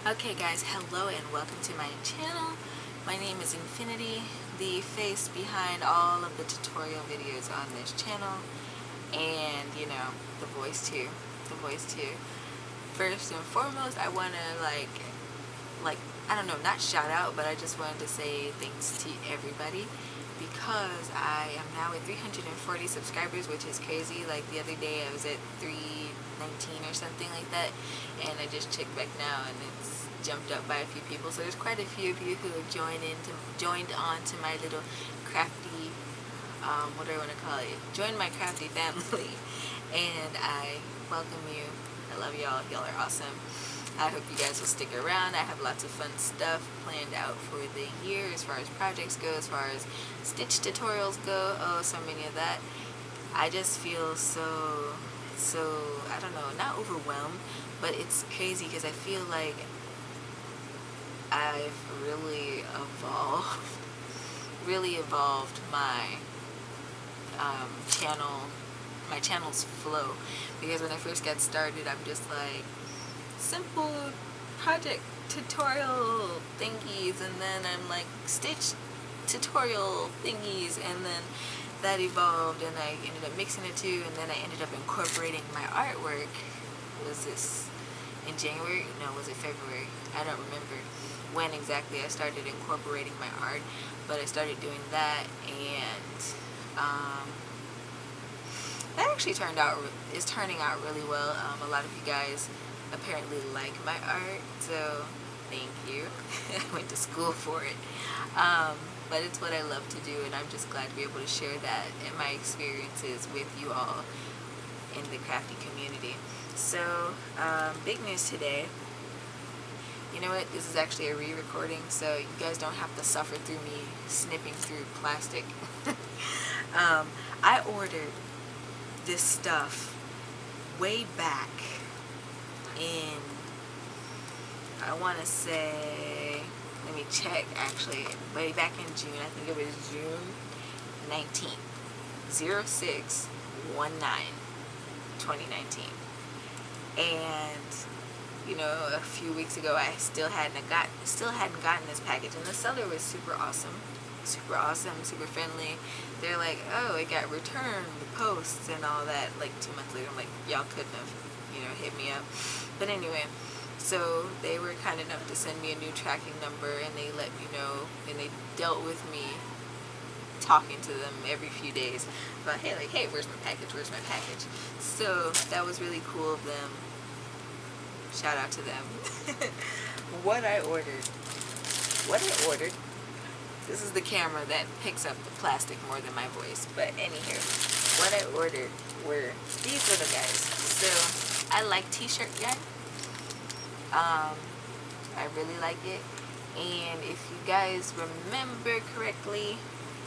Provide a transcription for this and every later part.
Okay guys, hello and welcome to my channel. My name is Infiniti, the face behind all of the tutorial videos on this channel, and the voice too. First and foremost, I want to I don't know, not shout out, but I just wanted to say thanks to everybody because I am now at 340 subscribers, which is crazy. Like the other day I was at 319 or something like that, and I just checked back now and it's jumped up by a few people. So there's quite a few of you who have joined on to my little crafty, what do I want to call it? Join my crafty family, and I welcome you. I love y'all. Y'all are awesome. I hope you guys will stick around. I have lots of fun stuff planned out for the year as far as projects go, as far as stitch tutorials go. Oh, so many of that. I just feel so, I don't know, not overwhelmed, but it's crazy because I feel like I've really evolved my channel's flow. Because when I first got started, I'm just like, simple project tutorial thingies, and then I'm like stitch tutorial thingies, and then that evolved and I ended up mixing the two, and then I ended up incorporating my artwork. Was this in January? No, was it February? I don't remember when exactly I started incorporating my art, but I started doing that, and that actually is turning out really well. A lot of you guys apparently like my art, so thank you. I went to school for it, but it's what I love to do, and I'm just glad to be able to share that and my experiences with you all in the crafty community. So big news today. You know what, this is actually a re-recording, so you guys don't have to suffer through me snipping through plastic. I ordered this stuff way back in, I want to say, let me check actually, way back in June. I think it was June 19th, 06/19/2019. And a few weeks ago I still hadn't gotten this package, and the seller was super awesome, super friendly. They're like, oh, it got returned, the posts and all that, like 2 months later. I'm like, y'all couldn't have hit me up. But anyway, so they were kind enough to send me a new tracking number, and they let me know, and they dealt with me talking to them every few days about, hey, where's my package? So that was really cool of them. Shout out to them. What I ordered, this is the camera that picks up the plastic more than my voice, but anywho, what I ordered were these little guys. So I like t-shirt yarn. I really like it, and if you guys remember correctly,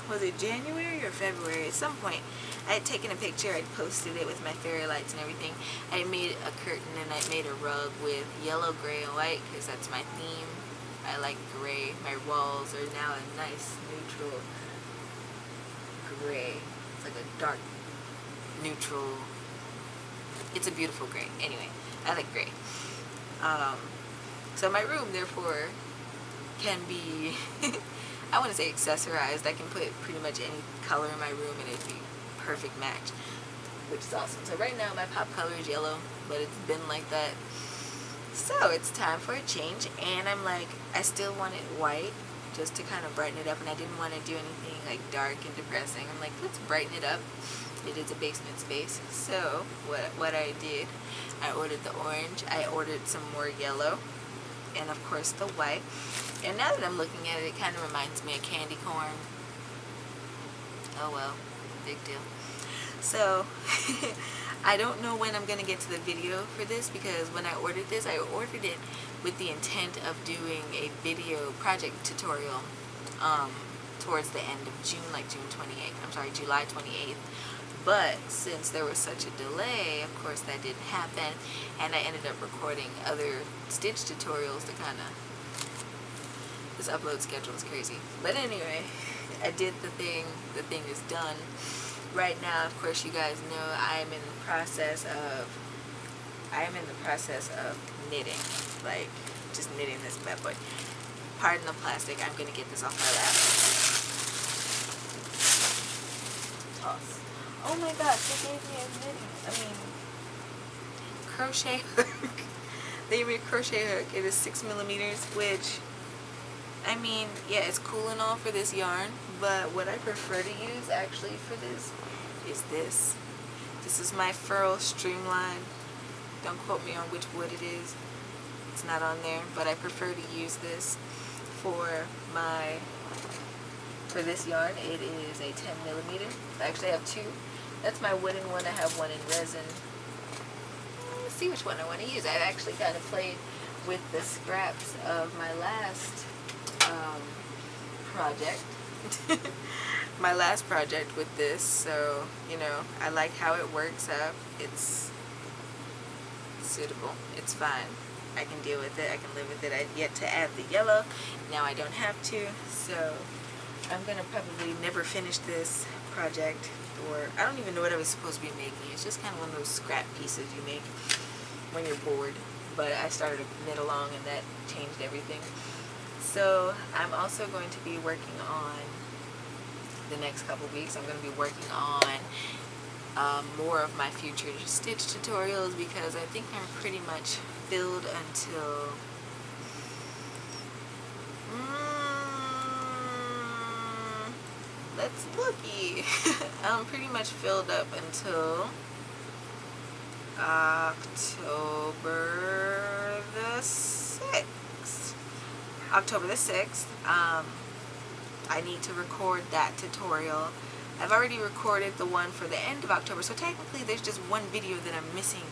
was it January or February? At some point I had taken a picture, I'd posted it with my fairy lights and everything. I made a curtain and I made a rug with yellow, gray, and white because that's my theme. I like gray. My walls are now a nice neutral gray. It's like a dark neutral. It's a beautiful gray. Anyway, I like gray. So my room, therefore, can be, I want to say accessorized. I can put pretty much any color in my room and it'd be perfect match, which is awesome. So right now my pop color is yellow, but it's been like that. So it's time for a change, and I'm like, I still want it white just to kind of brighten it up, and I didn't want to do anything like dark and depressing. I'm like, let's brighten it up. It is a basement space. So what I did, I ordered the orange, I ordered some more yellow, and of course the white. And now that I'm looking at it, it kind of reminds me of candy corn. Oh well, big deal. So I don't know when I'm going to get to the video for this, because when I ordered this, I ordered it with the intent of doing a video project tutorial towards the end of June, like July 28th. But since there was such a delay, of course that didn't happen, and I ended up recording other stitch tutorials to kind of, this upload schedule is crazy. But anyway, I did the thing is done. Right now, of course, you guys know I am in the process of knitting. Like, just knitting this bad boy. Pardon the plastic. I'm gonna get this off my lap. Toss. Oh my gosh, they gave me a knitting. Crochet hook. They gave me a crochet hook. It is 6 millimeters, which, yeah, it's cool and all for this yarn, but what I prefer to use actually for this is this. This is my Furl Streamline. Don't quote me on which wood it is. It's not on there, but I prefer to use this for this yarn. It is a 10 millimeter. I actually have two. That's my wooden one. I have one in resin. Let's see which one I want to use. I've actually kind of played with the scraps of my last project. My last project with this, so I like how it works out. It's suitable. It's fine. I can deal with it. I can live with it. I've yet to add the yellow. Now I don't have to, so I'm gonna probably never finish this project, or I don't even know what I was supposed to be making. It's just kind of one of those scrap pieces you make when you're bored, but I started to knit along and that changed everything. So I'm also going to be working on, the next couple weeks, I'm going to be working on more of my future stitch tutorials, because I think I'm pretty much filled until let's looky. I'm pretty much filled up until October the 6th. October the 6th. I need to record that tutorial. I've already recorded the one for the end of October, so technically there's just one video that I'm missing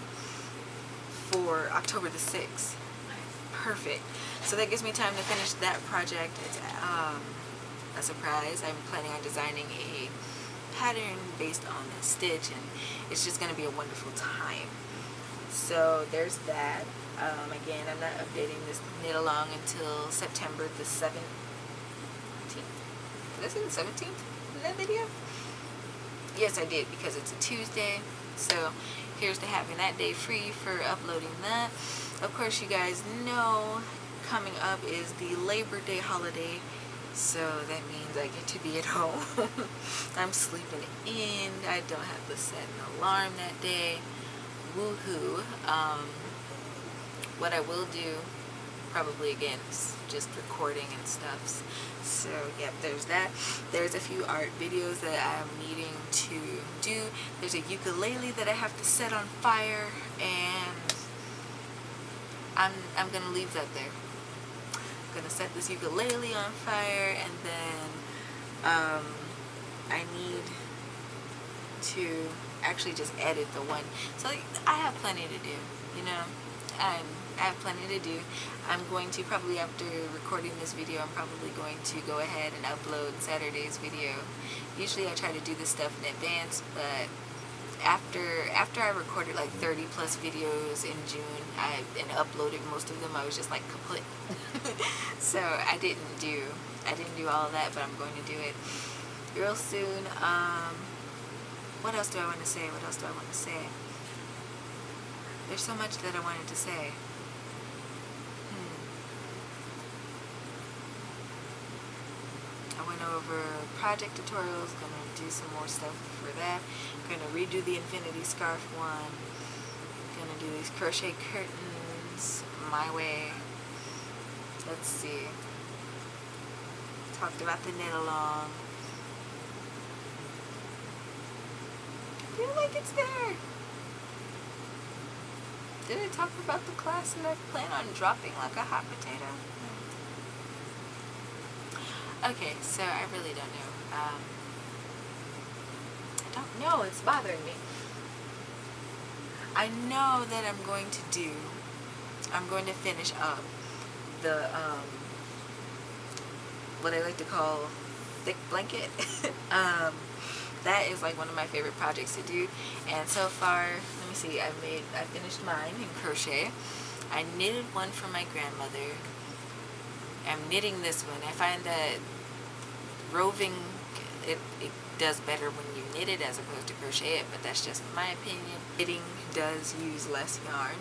for October the 6th. Perfect. So that gives me time to finish that project. It's a surprise. I'm planning on designing a pattern based on a stitch, and it's just going to be a wonderful time. So there's that. Again, I'm not updating this knit along until September the 17th. Did I say the 17th in that video? Yes, I did, because it's a Tuesday. So here's to having that day free for uploading that. Of course, you guys know coming up is the Labor Day holiday, so that means I get to be at home. I'm sleeping in. I don't have to set an alarm that day. Woohoo. What I will do, probably again, is just recording and stuff. So yep, there's that. There's a few art videos that I'm needing to do. There's a ukulele that I have to set on fire, and I'm gonna leave that there. I'm gonna set this ukulele on fire, and then I need to actually just edit the one. So I have plenty to do, I have plenty to do. I'm going to probably, after recording this video, I'm probably going to go ahead and upload Saturday's video. Usually I try to do this stuff in advance, but after I recorded like 30 plus videos in June and uploaded most of them, I was just like kaput. So I didn't do all of that, but I'm going to do it real soon. What else do I want to say? There's so much that I wanted to say. I went over project tutorials, gonna do some more stuff for that. Gonna redo the Infiniti scarf one. Gonna do these crochet curtains my way. Let's see. Talked about the knit along. I feel like it's there. Did I talk about the class and I plan on dropping like a hot potato? Okay, so I really don't know. I don't know. It's bothering me. I know that I'm going to finish up the, what I like to call thick blanket. That is like one of my favorite projects to do, and so far, let me see, I finished mine in crochet. I knitted one for my grandmother. I'm knitting this one. I find that roving, it does better when you knit it as opposed to crochet it, but that's just my opinion. Knitting does use less yarn,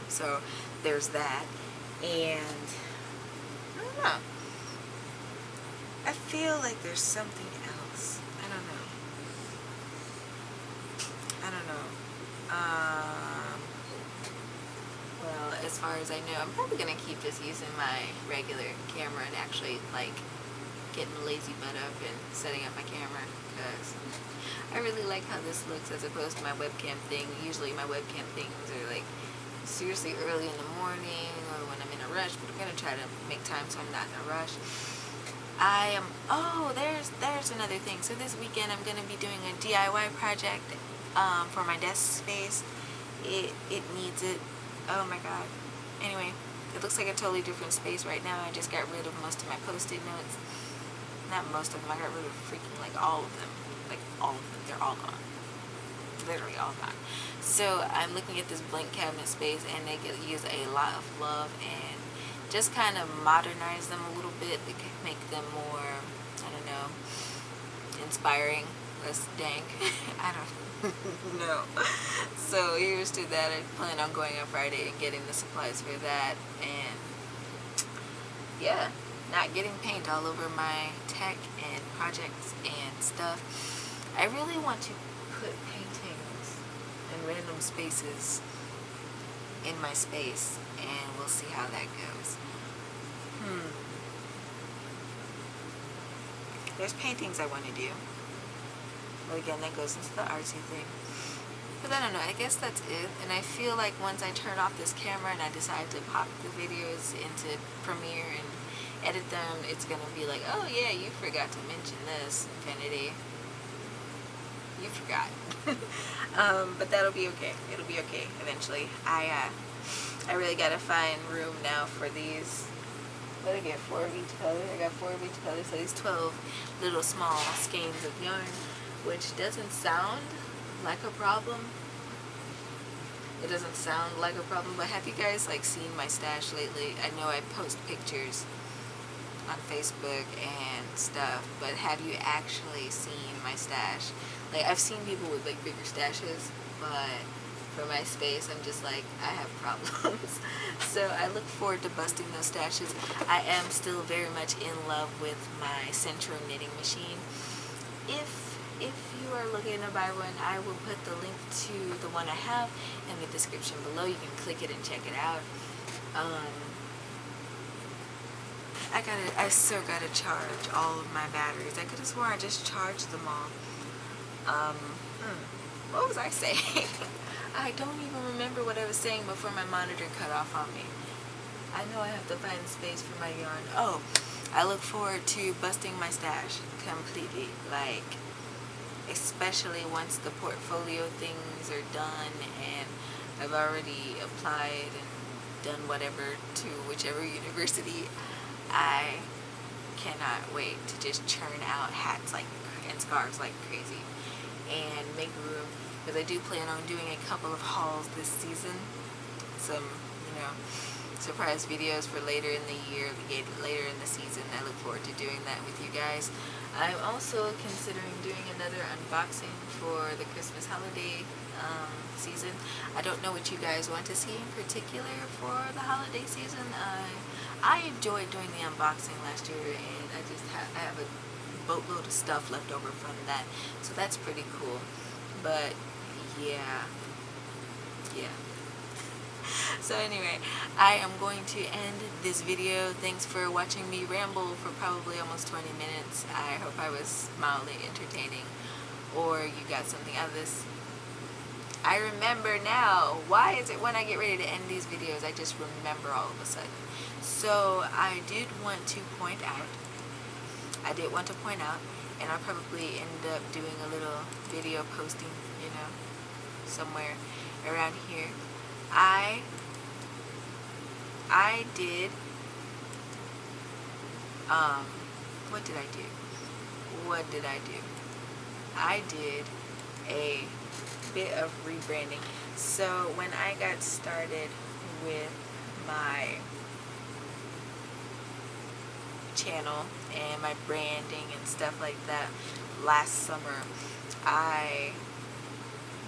so there's that. And I don't know. I feel like there's something else. I don't know. I don't know. Well, as far as I know, I'm probably gonna keep just using my regular camera and actually like getting the lazy butt up and setting up my camera, because I really like how this looks as opposed to my webcam thing. Usually my webcam things are like seriously early in the morning or when I'm in a rush, but I'm gonna try to make time so I'm not in a rush. Oh, there's another thing. So this weekend I'm gonna be doing a DIY project for my desk space. It needs it. Oh my god. Anyway, it looks like a totally different space right now. I just got rid of most of my post-it notes. Not most of them. I got rid of freaking like all of them. Like all of them. They're all gone. Literally all gone. So I'm looking at this blank cabinet space, and they could use a lot of love and just kind of modernize them a little bit. They could make them more, I don't know, inspiring, less dank. I don't know. So here's to that. I plan on going on Friday and getting the supplies for that, and yeah, not getting paint all over my tech and projects and stuff. I really want to put paintings in random spaces in my space, and we'll see how that goes. There's paintings I want to do. But again, that goes into the artsy thing. But I don't know, I guess that's it. And I feel like once I turn off this camera and I decide to pop the videos into Premiere and edit them, it's going to be like, oh yeah, you forgot to mention this, Infiniti. You forgot. But that'll be okay. It'll be okay eventually. I really got to find room now for these. What did I get? 4 of each color. I got 4 of each color, so these 12 little small skeins of yarn, which doesn't sound like a problem. It doesn't sound like a problem, but have you guys like seen my stash lately? I know I post pictures on Facebook and stuff, but have you actually seen my stash? Like, I've seen people with like bigger stashes, but for my space, I'm just like, I have problems. So I look forward to busting those stashes. I am still very much in love with my Centro knitting machine. If you are looking to buy one, I will put the link to the one I have in the description below. You can click it and check it out. I still gotta charge all of my batteries. I could have sworn I just charged them all. What was I saying? I don't even remember what I was saying before my monitor cut off on me. I know I have to find space for my yarn. Oh, I look forward to busting my stash completely. Like, especially once the portfolio things are done and I've already applied and done whatever to whichever university. I cannot wait to just churn out hats like and scarves like crazy and make room, because I do plan on doing a couple of hauls this season. Some, surprise videos for later in the year, later in the season. I look forward to doing that with you guys. I'm also considering doing another unboxing for the Christmas holiday season. I don't know what you guys want to see in particular for the holiday season. I enjoyed doing the unboxing last year, and I have a boatload of stuff left over from that, so that's pretty cool. But yeah. So anyway, I am going to end this video. Thanks for watching me ramble for probably almost 20 minutes. I hope I was mildly entertaining, or you got something out of this. I remember now. Why is it when I get ready to end these videos, I just remember all of a sudden? So I did want to point out, and I'll probably end up doing a little video posting, somewhere around here. I did, what did I do? I did a bit of rebranding. So when I got started with my channel and my branding and stuff like that last summer, I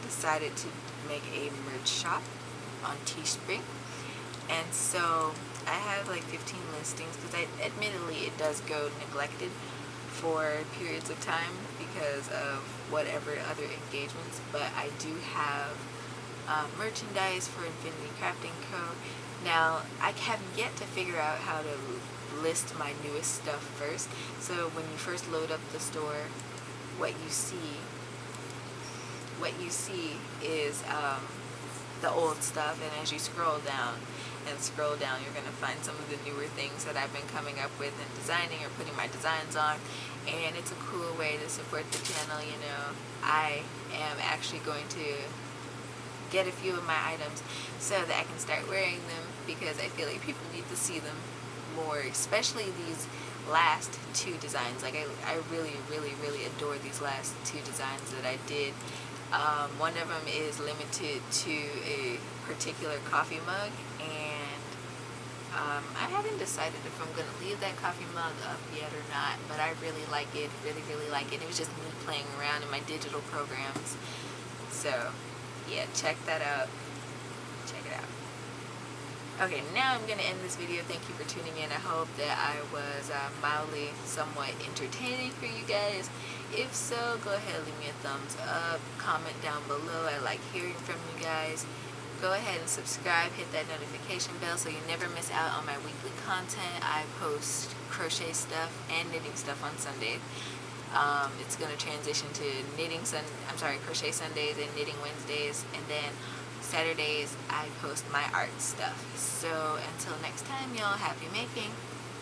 decided to make a merch shop on Teespring, And so I have like 15 listings because admittedly it does go neglected for periods of time because of whatever other engagements, but I do have merchandise for Infinity Crafting Co. Now, I have yet to figure out how to list my newest stuff first. So when you first load up the store, what you see, is the old stuff, and as you scroll down and scroll down, you're going to find some of the newer things that I've been coming up with and designing or putting my designs on. And it's a cool way to support the channel. You know, I am actually going to get a few of my items so that I can start wearing them, because I feel like people need to see them more, especially these last two designs. Like I really, really, really adore these last two designs that I did. One of them is limited to a particular coffee mug, and I haven't decided if I'm going to leave that coffee mug up yet or not, but I really like it, really, really like it. It was just me playing around in my digital programs. So, yeah, check that out. Check it out. Okay, now I'm going to end this video. Thank you for tuning in. I hope that I was mildly, somewhat entertaining for you guys. If so, go ahead, leave me a thumbs up, comment down below. I like hearing from you guys. Go ahead and subscribe, hit that notification bell so you never miss out on my weekly content. I post crochet stuff and knitting stuff on Sundays. It's going to transition to crochet Sundays and knitting Wednesdays, and then Saturdays I post my art stuff. So until next time, y'all, happy making.